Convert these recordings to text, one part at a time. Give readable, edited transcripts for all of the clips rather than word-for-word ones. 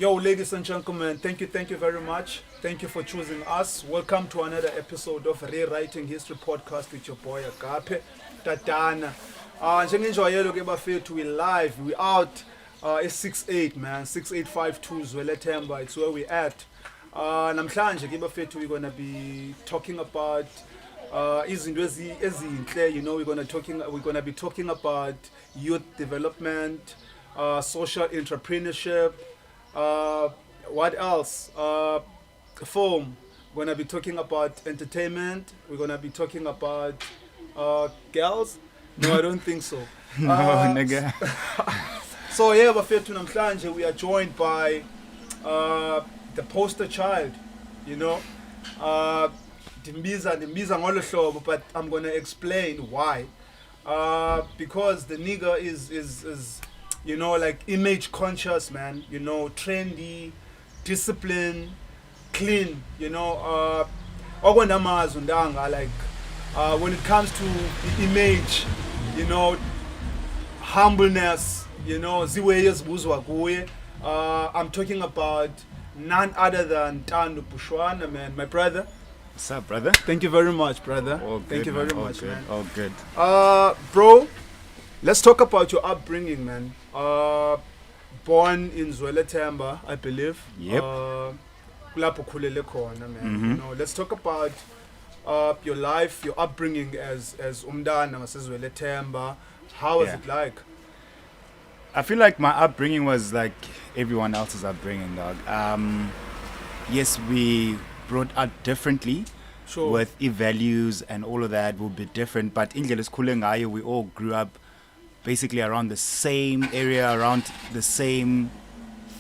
Yo, ladies and gentlemen, thank you very much. Thank you for choosing us. Welcome to another episode of Rewriting History Podcast with your boy Agape, Tadana. Njengenjwayelo ke bafethu, we live, we out. It's 6-8, man, 6852 Zwelethemba, it's where we at. Namhlanje ke bafethu, we're gonna be talking about izinto ezinhle, you know, we're gonna be talking about youth development, social entrepreneurship. What else? Film. We're gonna be talking about entertainment. We're gonna be talking about girls. No, I don't think so. No, nigga. So yeah, bafethu namhlanje we are joined by the poster child. You know, ndimbiza ngolo hlobo, but I'm gonna explain why. Because the nigga is you know, like image conscious, man, you know, trendy, disciplined, clean, you know, like when it comes to the image, you know, humbleness, you know, I'm talking about none other than Ntando Bushwana, man, my brother. What's up, brother? Thank you very much, brother. All good, Thank you very all much, good, man. all good. Bro, let's talk about your upbringing, man. Born in Zwelethemba, I believe. Yep. Kulapho ukhulele khona, man. You know, let's talk about your life, your upbringing as umntana wasezwelethemba. How was it like? I feel like my upbringing was like everyone else's upbringing, dog. Yes, we brought up differently. Sure. With values and all of that will be different, but indlela esikhule ngayo, we all grew up basically around the same area, around the same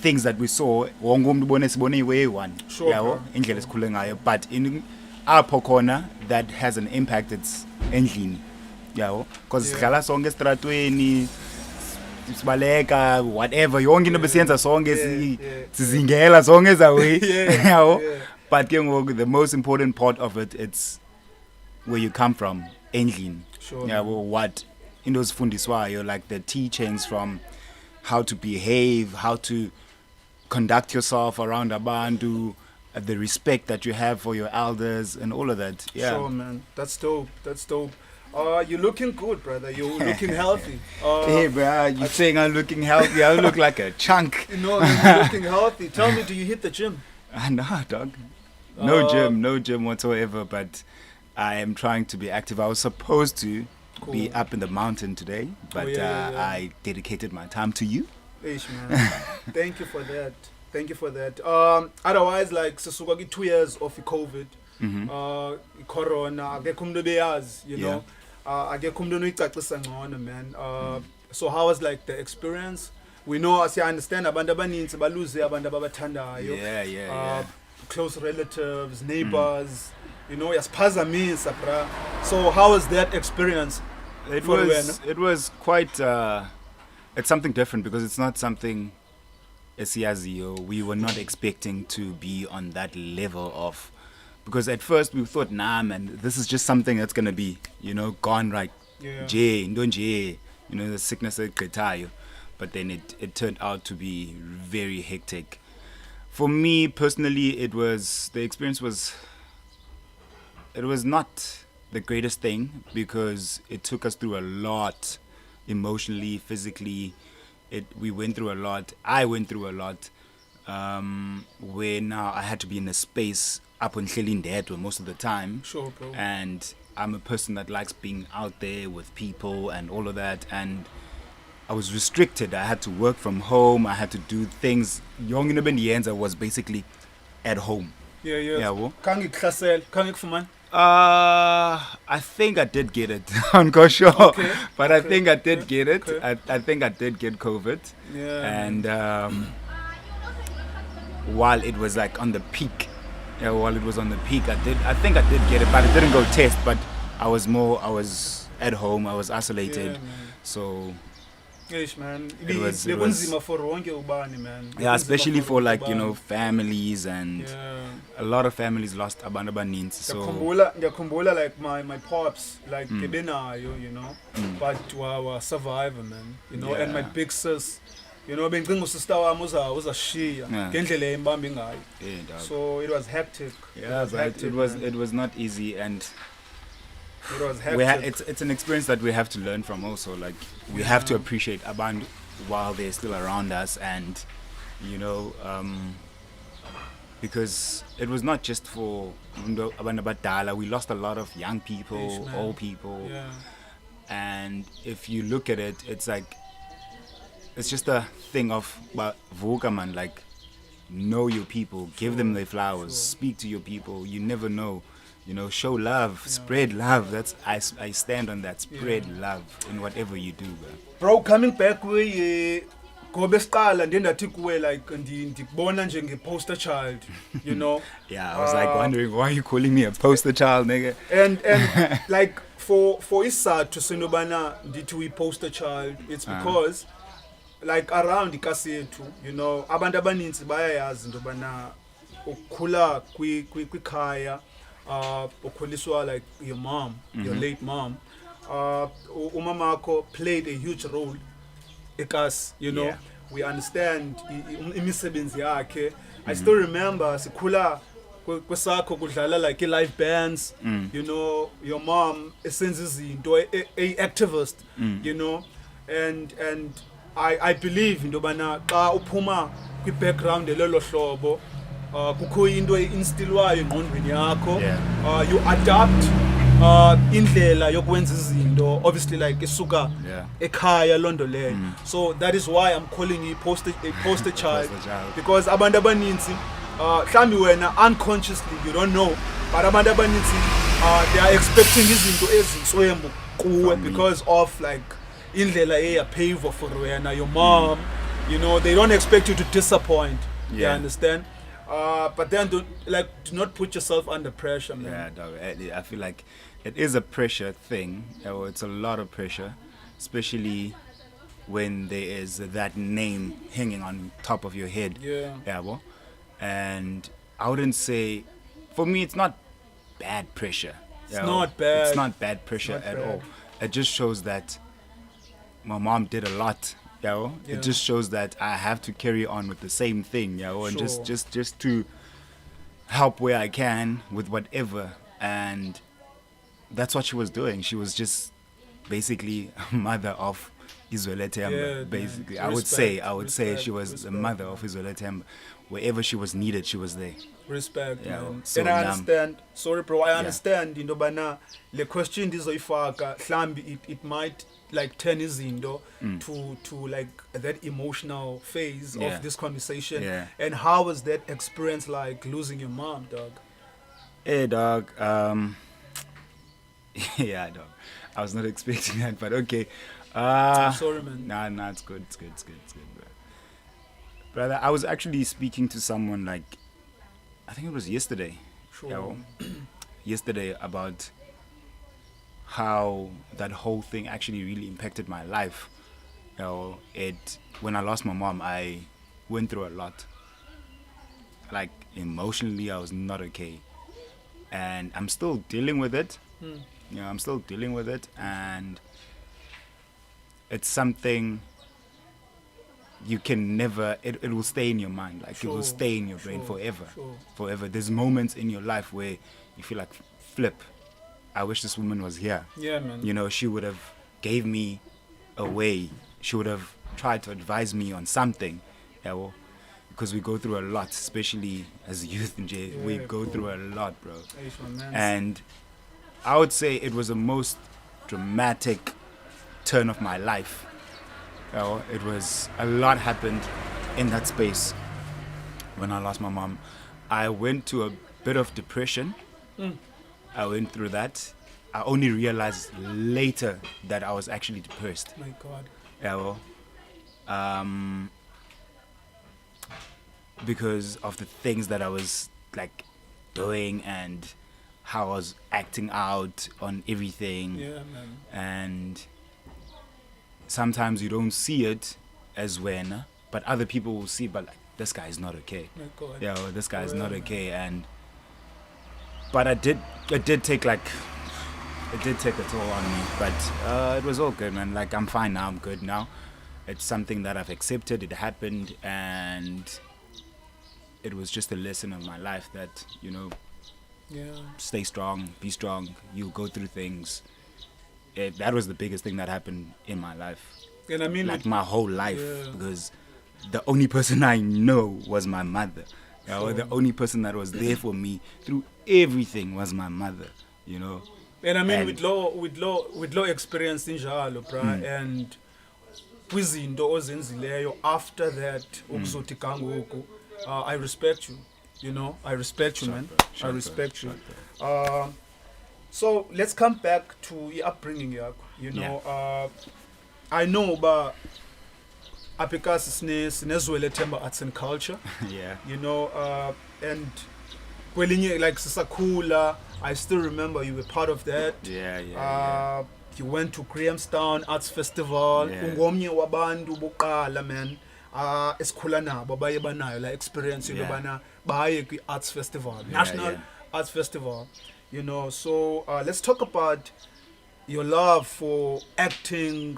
things that we saw. Wonke umuntu ubone sibone iwe-one. Sure, Yabo, indlela esikhule ngayo. But in apho khona, that has an impact. It's endlini. Yabo, because sihlala sonke estratweni, sibaleka, whatever. Yonke into besiyenza sonke sizingela sonke ezawe. Yabo. But the most important part of it, it's where you come from, endlini. Sure. Yeah, well, what in those fundiswayo, like the teachings from how to behave, how to conduct yourself around abantu, the respect that you have for your elders, and all of that. Yeah. Sure, man. That's dope. That's dope. You're looking good, brother. You're looking healthy. Hey, bro, you saying I'm looking healthy? I look like a chunk. No, you're looking healthy. Tell me, do you hit the gym? Nah, dog. No gym whatsoever, but I am trying to be active. I was supposed to be up in the mountain today, but I dedicated my time to you. Ish, man. Thank you for that. Thank you for that. Otherwise, like, sisuka 2 years of COVID, corona, akekho umuntu beyazi, you know. Akekho umuntu oyicacisa ngcono, man. So how was like the experience? We know, as you understand, abantu abaninzi baluze abantu ababathandayo. Yeah. Close relatives, neighbors, you know, yasiphazamisa, bra. So how was that experience? It was quite it's something different because it's not something esiyaziyo. We were not expecting to be on that level of, because at first we thought, nah man, this is just something that's gonna be, you know, gone right. You know, the sickness egqithayo. But then it turned out to be very hectic. For me personally, the experience was not the greatest thing because it took us through a lot, emotionally, physically. We went through a lot. I went through a lot. Where now I had to be in a space up on Ndedwe most of the time. Sure, bro. And I'm a person that likes being out there with people and all of that. And I was restricted. I had to work from home. I had to do things. Young Bendienza was basically at home. Yeah. Kangikuhlasela. I think I did get it. I'm not sure. Okay. But I think I did get it. Okay. I think I did get COVID. Yeah. And while it was like on the peak, I think I did get it, but it didn't go test. But I was at home. I was isolated. Yeah, so Yes, man. It was for wonke ubani, man. Yeah, especially for like, you know, families, and yeah. A lot of families lost abantu abaninzi. So ngiyakhumbula like my pops, like kebenayo, you know, but wa survivor, man, you know, and my big sis, you know bengicinga usister wami uzashiya Yeah. ngendlela embambe ngayo. Yeah, dog. So it was hectic. Yeah, but man. it was not easy, and It was hectic. it's an experience that we have to learn from also. Like we have to appreciate abantu while they're still around us, and you know, because it was not just for abantu abadala. We lost a lot of young people, Ish, man. old people, Yeah. and if you look at it, it's like it's just a thing of vuka man, like know your people, give them their flowers, speak to your people. You never know. You know, show love, spread love. That's I stand on that. Spread love in whatever you do, Bro, coming back we ngobe siqala ndendathi kuwe like ndikubona njenge poster child, you know. Yeah, I was like wondering why you calling me a poster child, nigga. And like for isizathu senobana ndithi we poster child, it's because like around ikasi yethu, you know, abantu abaninzi bayayazi into bana ukukhula kwikhaya ukhuliswa like your mom, your late mom, umamakho played a huge role ekas, you know. We understand imisebenzi yakhe. I still remember sikhula kwesakho kudlala like live bands, you know, your mom esenza izinto a activist, you know, and I believe into bana xa uphuma kwi background elelo hlobo kukho into einstilwayo engqondweni yakho, you adapt indlela yokwenza izinto obviously like isuka ekhaya londo leyo. So that is why I'm calling you a poster child, because abantu abaninzi mhlambi wena unconsciously you don't know, but abantu abaninzi they are expecting izinto ezintswembu kuwe because of like indlela eyapave for wena, your mom, you know, they don't expect you to disappoint. You understand? But then do not put yourself under pressure, man. Yeah, dog. I feel like it is a pressure thing. It's a lot of pressure, especially when there is that name hanging on top of your head. Yeah. Well, and I wouldn't say, for me, it's not bad pressure. It's not bad. It's not bad pressure at all. It just shows that my mom did a lot. It just shows that I have to carry on with the same thing, and just to help where I can with whatever. And that's what she was doing. She was just basically a mother of Izwele Temba, basically. Man. I would say she was the mother of Izwele Temba. Wherever she was needed, she was there. Respect, man. So and I understand. Sorry, bro. I understand. Into bana le question ndizoyifaka mhlambi it might like turn izinto to like that emotional phase of this conversation. And how was that experience like losing your mom, dog? Hey, dog. Yeah, dog. I was not expecting that, but okay. I'm sorry, man. Nah, it's good. It's good, bro. Brother, I was actually speaking to someone like, I think it was yesterday. Sure. Yesterday about how that whole thing actually really impacted my life. When I lost my mom, I went through a lot. Like emotionally, I was not okay, and I'm still dealing with it. I'm still dealing with it, and it's something you can never. It will stay in your mind, like it will stay in your brain forever. There's moments in your life where you feel like, flip, I wish this woman was here. Yeah, man. You know, she would have gave me a way. She would have tried to advise me on something. Because we go through a lot, especially as youth in jail. We go through a lot, bro. And I would say it was the most dramatic turn of my life. It was a lot happened in that space when I lost my mom. I went to a bit of depression. I went through that. I only realized later that I was actually depressed. My God. Because of the things that I was like doing and how I was acting out on everything. Yeah, man. And sometimes you don't see it as when, but other people will see, but like, this guy is not okay. My God. This guy is not okay. But it did take a toll on me, but it was all good, man. Like, I'm fine now, I'm good now. it's something that I've accepted. It happened, and it was just a lesson of my life that, you know, stay strong, be strong. You go through things. That was the biggest thing that happened in my life. And I mean, like my whole life, because the only person I know was my mother. You know, the only person that was there for me through everything was my mother. You know. And I mean, with low experience injalo, bra, and kwizinto ozenzileyo after that, ukuzothi kangoku, I respect you. You know, I respect you, man. I respect you. So let's come back to your upbringing, yakho. You know, I know about Apikasi sinezwele Themba Arts and Culture. Yeah. You know, and kwelinye like Sisakula, I still remember you were part of that. Yeah. You went to Grahamstown Arts Festival. Ungomnye wabantu boqala, man. Esikhula nabo baye banayo la experience yobana baye kwi Arts Festival, National Arts Festival. You know, so let's talk about your love for acting,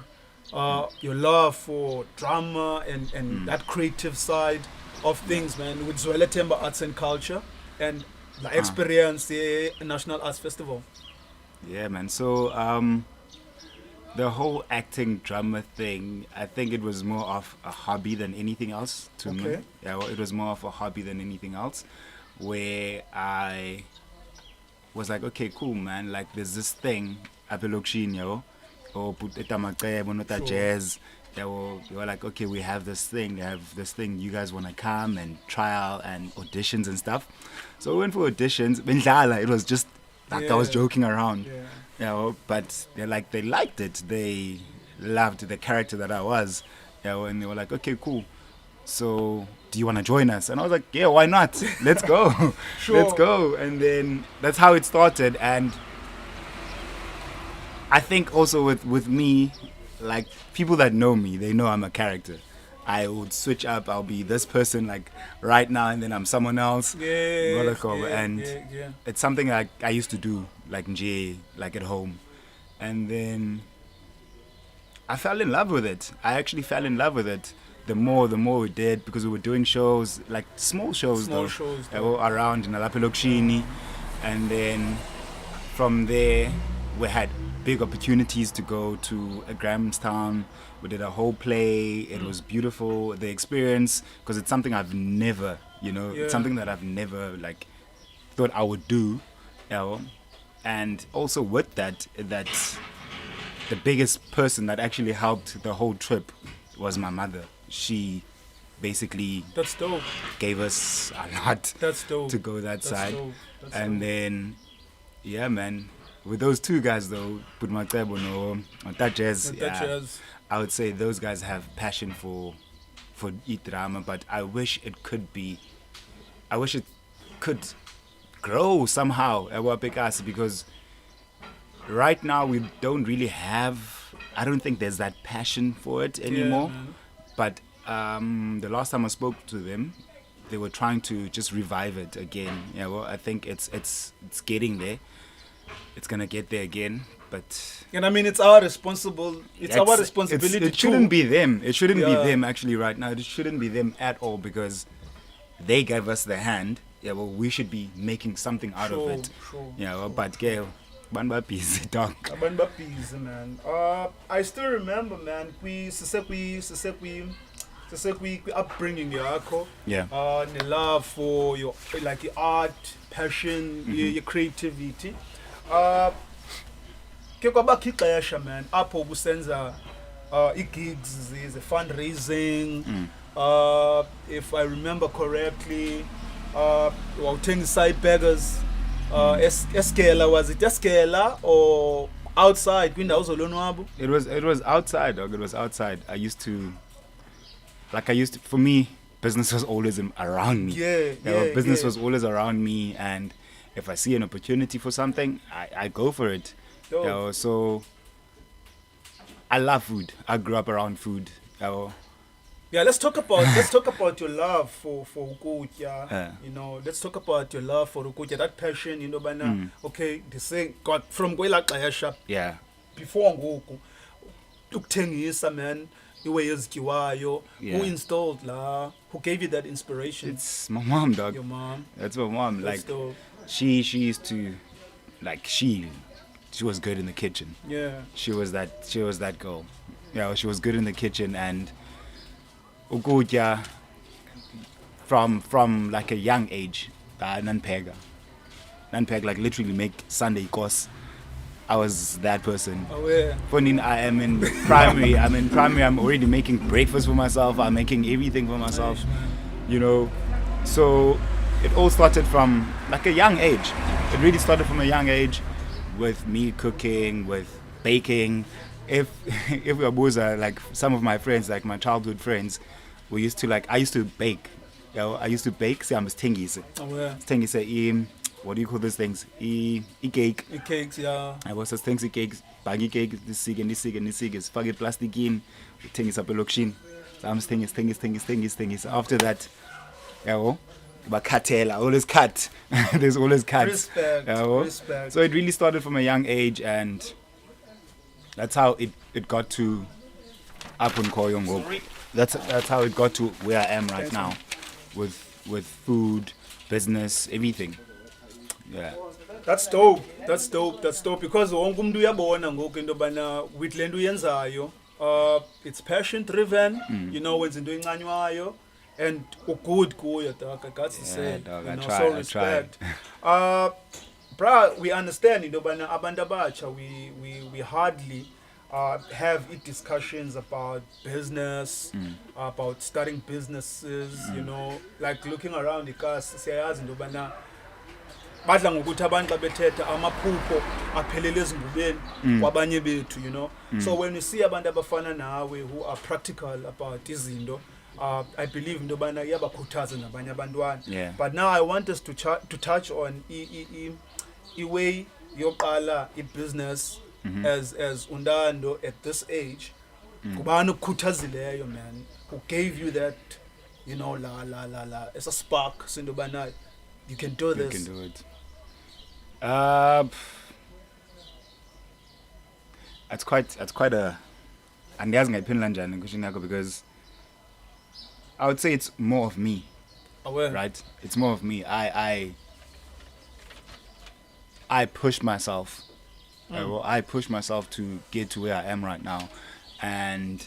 your love for drama and that creative side of things, man, with Zwele Themba Arts and Culture and the experience, the National Arts Festival. Yeah, man. So the whole acting drama thing, I think it was more of a hobby than anything else to me. Yeah, well, it was more of a hobby than anything else, where I was like, okay, cool, man. Like, there's this thing, Apelokshino, or Put Jazz. They were like, okay, we have this thing. They have this thing. You guys want to come and trial and auditions and stuff. So we went for auditions. It was just like I was joking around. You know, but they liked it. They loved the character that I was. You know, and they were like, okay, cool. So do you want to join us? And I was like, yeah, why not? Let's go. Let's go. And then that's how it started. And I think also with me, like, people that know me, they know I'm a character. I would switch up. I'll be this person like right now, and then I'm someone else. It's something like I used to do, like nje, like at home. And then I fell in love with it. I actually fell in love with it. The more we did, because we were doing shows, like small shows around in Alapelokshini. And then from there, we had big opportunities to go to Grahamstown. We did a whole play. It was beautiful. The experience, because it's something I've never, it's something that I've never like thought I would do. And also with that the biggest person that actually helped the whole trip was my mother. She basically gave us a lot to go that side. And then, yeah, man, with those two guys though, Putmacebo and Jazz, I would say those guys have passion for drama, but I wish it could grow somehow at Wapekasi, because right now we don't really have, I don't think there's that passion for it anymore. But the last time I spoke to them, they were trying to just revive it again. Yeah, well, I think it's getting there. It's gonna get there again, but and I mean it's our responsibility. It shouldn't be them. It shouldn't be them actually right now. It shouldn't be them at all, because they gave us the hand. Yeah, well, we should be making something out of it. But Gail, Banba busy dog. Banba busy, man. I still remember, man. We upbringing yakho. The love for your like your art, passion, your creativity. Ke kwabakho ixesha, man, apho busenza gigs, the fundraising. If I remember correctly, wawuthenga side beggars. Escalator, was it Escalator or outside? It was outside, dog. It was outside. For me, business was always around me. Business was always around me, and if I see an opportunity for something, I go for it. So I love food. I grew up around food. Let's talk about your love for ukutya. Let's talk about your love for ukutya. That passion, okay, the thing got from kwela xesha. Before ngoku ukuthengisa, man. iwe yezityiwayo, Yeah. who installed la, who gave you that inspiration? It's my mom, dog. Your mom. That's my mom. That's Like dope. she used to, like she was good in the kitchen. Yeah. She was that girl. Yeah, she was good in the kitchen, and ukutya from like a young age. Nanpega, like literally make Sunday course. I was that person. Aware. When I am in primary, I'm already making breakfast for myself. I'm making everything for myself. Nice, man. You know, so it all started from like a young age. It really started from a young age, with me cooking, with baking. If we are like some of my friends, like my childhood friends, we used to I used to bake. You know, I used to bake. See, I'm tengise. Aware. Tengise, what do you call those things? Cake. The cakes, yeah. I was just tengise cakes, baggy cake, this cig, faggy plastic in, tengise up a lokshin. So I'm tengise. After that, yeah, but cartel, I always cut. There's always cuts. Respect. Respect. So it really started from a young age, and that's how it got to up on Koyongo. That's how it got to where I am right now, with food, business, everything. Yeah. That's dope. Because wonke umuntu uyabona ngoku into bana with le nto uyenzayo, it's passion driven, you know, wenza into encanywayo, and good kuyo, dog. I got to say, dog, you I know, try, so I respect. Bra, we understand into bana abantu abatsha, we hardly have discussions about business, about starting businesses, you know, like looking around the cars, siyayazi into bana badla ngokuthi abantu xa bethetha amaphupho aphelele ezingubeni kwabanye bethu, you know. So when you see abantu abafana nawe who are practical about izinto, I believe into yobana iyabakhuthaza nabanye abantwana. Yeah. But now I want us to touch on way yoqala business as Ntando at this age. Kubani ukukhuthazileyo, man, who gave you that, you know, la it's a spark into yobana you can do this. You can do it. It's quite a, and because I would say it's more of me. Aware. Right? It's more of me. I push myself. I push myself to get to where I am right now, and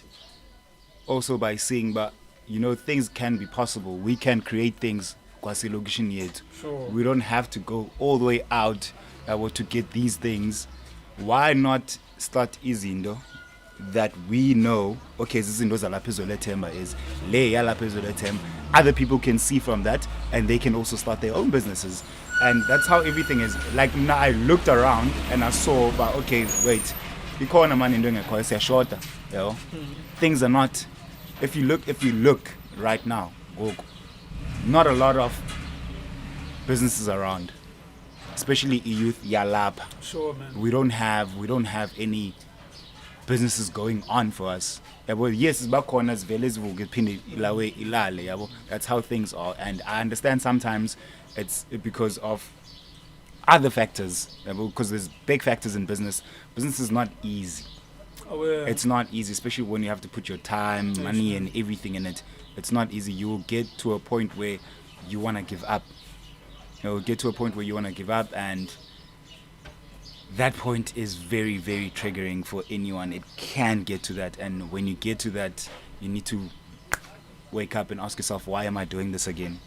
also by seeing, but you know, things can be possible. We can create things. Sure. We don't have to go all the way out to get these things. Why not start easy, though? That we know, okay, this is other people can see from that, and they can also start their own businesses. And that's how everything is. Like now, I looked around and I saw, but okay, wait, you call a man in doing a course, they're shorter. You know, things are not. If you look right now, not a lot of businesses around, especially youth yalab. Sure, man. We don't have any businesses going on for us. Yeah, well, yes, it's back corners, that's how things are. And I understand sometimes it's because of other factors, because there's big factors in business. Business is not easy. Aware. It's not easy, especially when you have to put your time, money, and everything in it. It's not easy. You will get to a point where you want to give up. And that point is very, very triggering for anyone. It can get to that, and when you get to that, you need to wake up and ask yourself, why am I doing this again?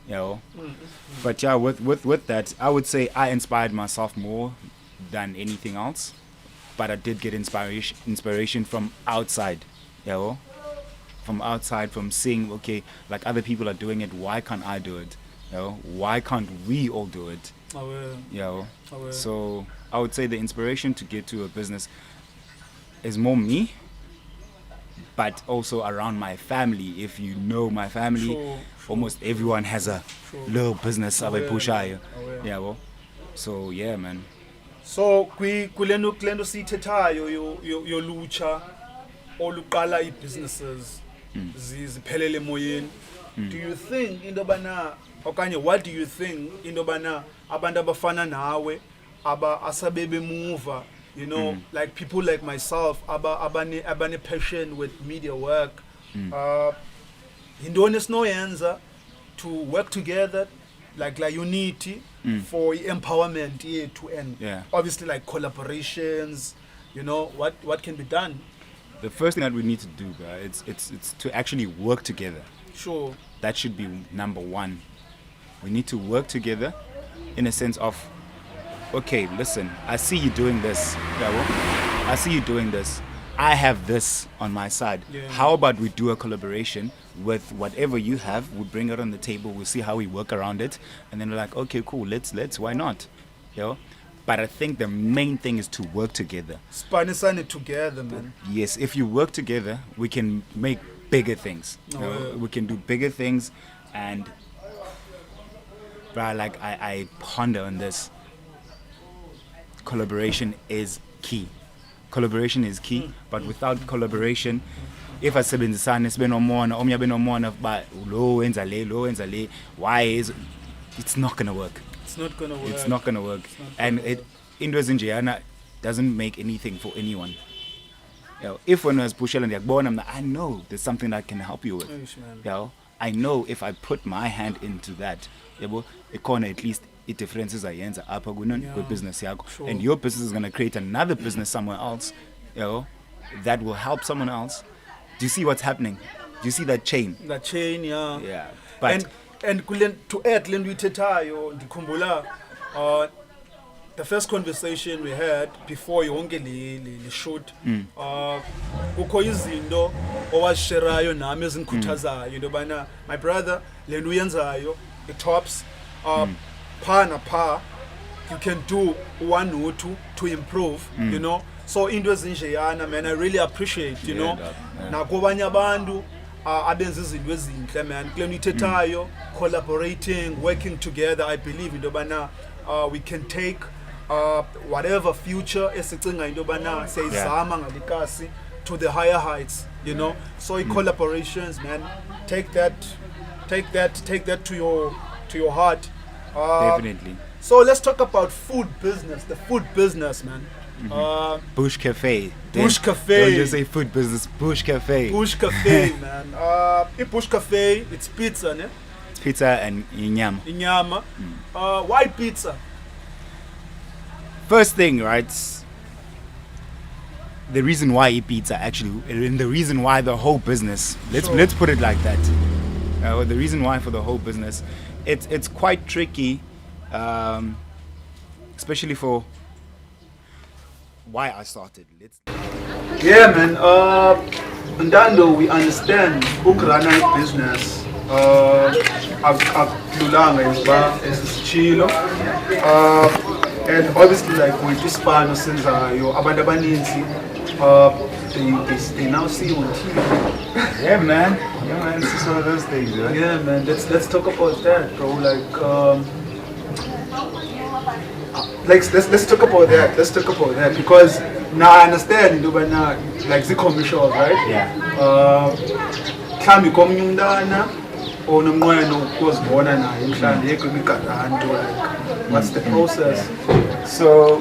You know. But yeah, with that, I would say I inspired myself more than anything else. But I did get inspiration from outside, you know, from seeing, okay, like other people are doing it, why can't I do it? You know, why can't we all do it? You know. So I would say the inspiration to get to a business is more me, but also around my family. If you know my family, almost everyone has a little business. Yeah, well. So yeah, man. So kulento siyithethayo yolutsha oluqala businesses ziphelele emoyeni. Do you think into bana okanye what do you think into bana abantu abafana nawe aba asabebe move you know, like people like myself, abane passion with media work. Yintoni esinoyenza to work together like unity for empowerment yethu, and obviously like collaborations, you know, what can be done. The first thing that we need to do, it's to actually work together. Sure. That should be number one. We need to work together in a sense of, okay, listen, I see you doing this. I see you doing this. I have this on my side. Yeah. How about we do a collaboration with whatever you have? We bring it on the table. We'll see how we work around it. And then we're like, okay, cool. Let's. Why not? You know? But I think the main thing is to work together. Spanisane together, man. Yes, if you work together, we can make bigger things. We can do bigger things, and like I ponder on this. Collaboration is key. Collaboration is key, but without collaboration, if I sebenzisane sibe nomona, omnye abe nomona, but lo wenza le, why is it's not gonna work. It's not gonna work. It's not gonna work. And into ezinjeyana doesn't make anything for anyone. You know, if one was Bushela and Yakbona, I know there's something that can help you with. You know, I know if I put my hand into that, at least it differences ayenza apha ku business yakho, and your business is going to create another business somewhere else, you know, that will help someone else. Do you see what's happening? Do you see that chain? That chain, yeah. Yeah. But and to add lento uyithethayo ndikhumbula the first conversation we had before yonke le shoot, kukho izinto owasherayo nami ezingikhuthazayo into bana my brother le nto uyenzayo it tops pa na pa, you can do one or two to improve, you know. So into ezinjeyana, man, I really appreciate, you know, nakobanye abantu abenza izinto ezinhle, man, kule nto uyithethayo, collaborating, working together. I believe into bana we can take whatever future esicinga into bana siyizama ngalikasi to the higher heights, you know. So collaborations, man, take that to your heart. Definitely. So let's talk about food business, the food business, man. Bush Cafe. Bush Cafe. Don't just say food business. Bush Cafe. Bush Cafe, man. In Bush Cafe, it's pizza, ne? It's pizza and inyama. Inyama. Why pizza? First thing, right? The reason why I eat pizza, actually, and the reason why the whole business. Let's put it like that. The reason why for the whole business, it's quite tricky, especially for why I started. Yeah, man. Ntando, we understand ukurana business. Akululanga esisitshilo. And obviously, like with this partner, since abantu abaninzi, they now see you on TV. Yeah, man. It's one of those things, right? Yeah, man. Let's talk about that, bro. Let's talk about that. Let's talk about that because now I understand, you know, like the commercials, right? Yeah. Kami komnyundana, or no more no was born and what's the process? So,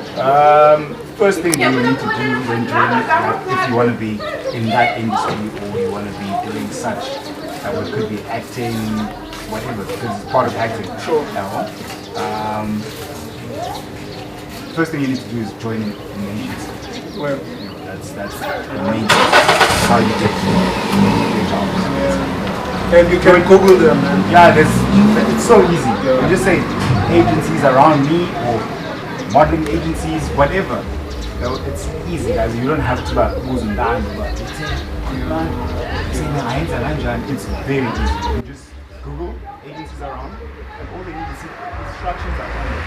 first thing you need to do when doing if you want to be in that industry or you want to be doing such, what could be acting, whatever, because it's part of acting. Sure. First thing you need to do is join an agency. Well, that's the main thing. How you get your jobs. And you can Google them, man. Yeah, it's so easy. Yeah. You just say agencies around me or modeling agencies, whatever. You know, it's easy, guys. You don't have to go down. It's very easy. You just Google agencies around, and all they need is instructions are on it.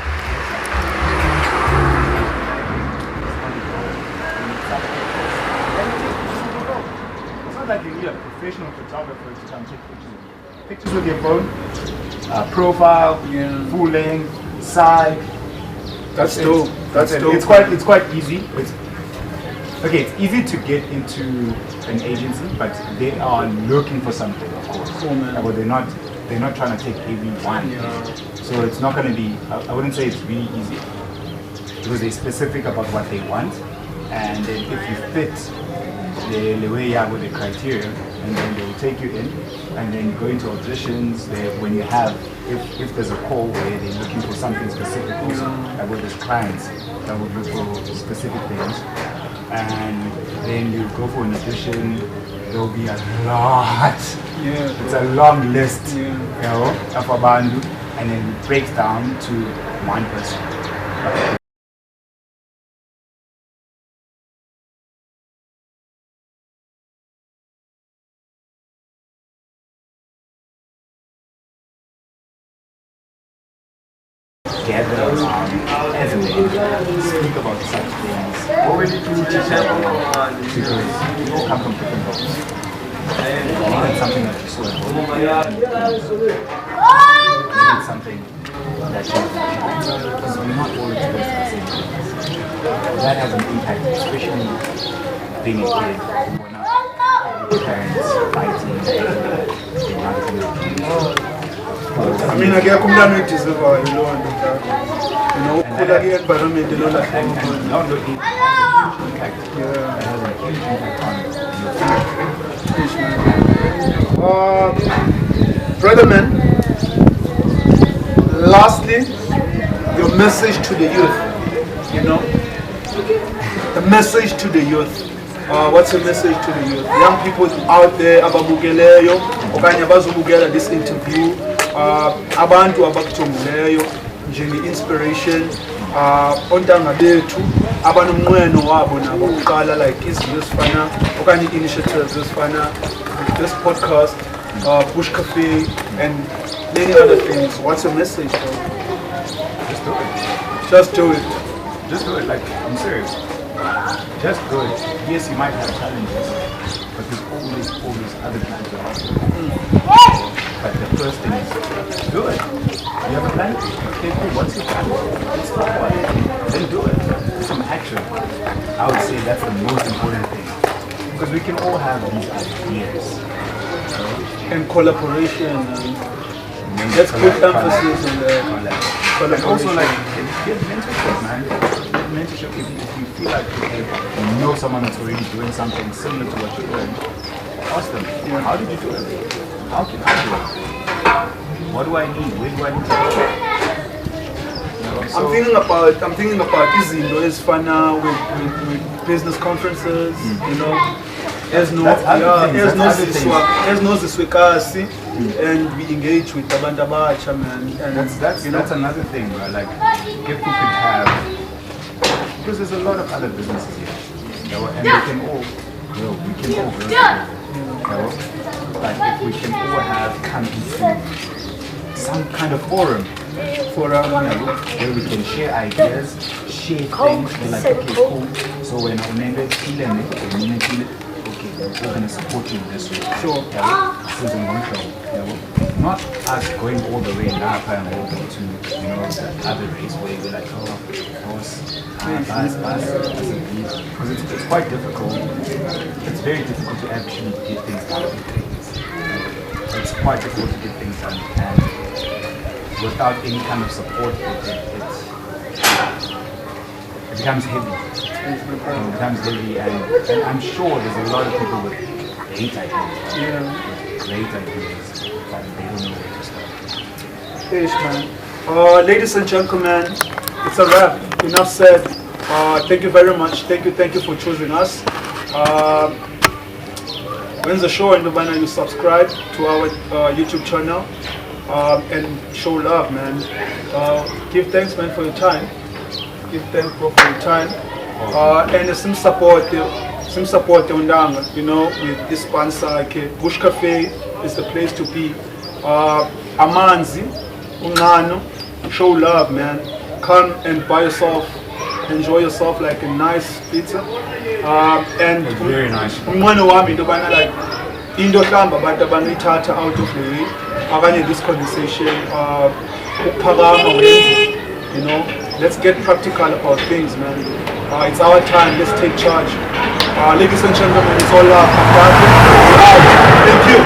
It's not like you need a professional photographer to come take pictures of you. Pictures with your phone, profile, full length, side. That's dope. That's dope. It's quite easy. It's easy to get into an agency, but they are looking for something, of course. Cool, man. But they're not trying to take everyone. Yeah. So it's not going to be. I wouldn't say it's really easy because they're specific about what they want. and then if you fit the way you have with the criteria, and then they will take you in, and then you go into auditions. When you have, if there's a call where they're looking for something specific, also like with these clients that would look for specific things, and then you go for an audition. There will be a lot. Yeah. It's a long list, you know, of abantu, and then it breaks down to one person. Gather around as a man, speak about such things. What will you teach each other? Because we all come from different homes. And it's something that you saw at home. It's something that you because we're not all exposed to the same things. That has an impact, especially being a kid. We're not parents fighting, I mean, I get community deserve you know, put that environment, you know, like not looking impact. Yeah. It has a huge impact on brother man, lastly, your message to the youth, you know, the message to the youth. What's your message to the youth? Young people out there, ababukeleyo, okanye abazobukela this interview, abantu abakujongileyo njenge-inspiration, ontanga bethu abanomnqweno wabo nabo ukuqala like izinto ezifana okanye initiatives ezifana this podcast, Bush Cafe and many other things. What's your message, bro? Just do it. Just do it. Just do it, like, I'm serious. Just do it. Yes, you might have challenges, but there's always other people to help you. But the first thing is, do it. You have a plan? Okay, cool. What's your plan? Let's talk about it. Then do it. Do some action. I would say that's the most important thing. Because we can all have these ideas. And collaboration. Let's put emphasis on the collaboration. And also, like, get mentorship, man. Get mentorship if you feel like you know someone that's already doing something similar to what you're doing. Ask them, how did you do it? How can I do it? What do I need? Where do I need to go? You know, so I'm thinking about izinto ezifana with business conferences, you know. Ezinoziswekasi, and we engage with abantu abatsha, man. And that's another thing, bro. Like, if we could have, because there's a lot of other businesses here, you know, and we can all grow. We can all grow together, you know. Like, if we can all have come into some kind of forum, you know, where we can share ideas, share things. We're like, okay, cool. So when our neighbors feel it, we're going to support you in this way. Sure. This is one thing. Not us going all the way now and walking to, you know, the other race where we're like, boss, because it's quite difficult. It's very difficult to actually get things done. It's quite difficult to get things done, and without any kind of support, it becomes heavy. It becomes heavy, and I'm sure there's a lot of people with great ideas, great ideas, but they don't know where to start. Yes, man. Ladies and gentlemen, it's a wrap. Enough said. Thank you very much. Thank you for choosing us. When the show and you subscribe to our YouTube channel and show love, man. Give thanks, man, for your time. Give thanks, bro, for your time. And some support undanga, you know, with this sponsor. Bush Cafe is the place to be. Amanzi, Unano, show love, man. Come and buy yourself, enjoy yourself like a nice pizza. And it's very nice. Like Indo Tamba, but the Banitata out of the way. Having this conversation, you know, let's get practical about things, man. It's our time, let's take charge. Ladies and gentlemen, it's all love. Thank you.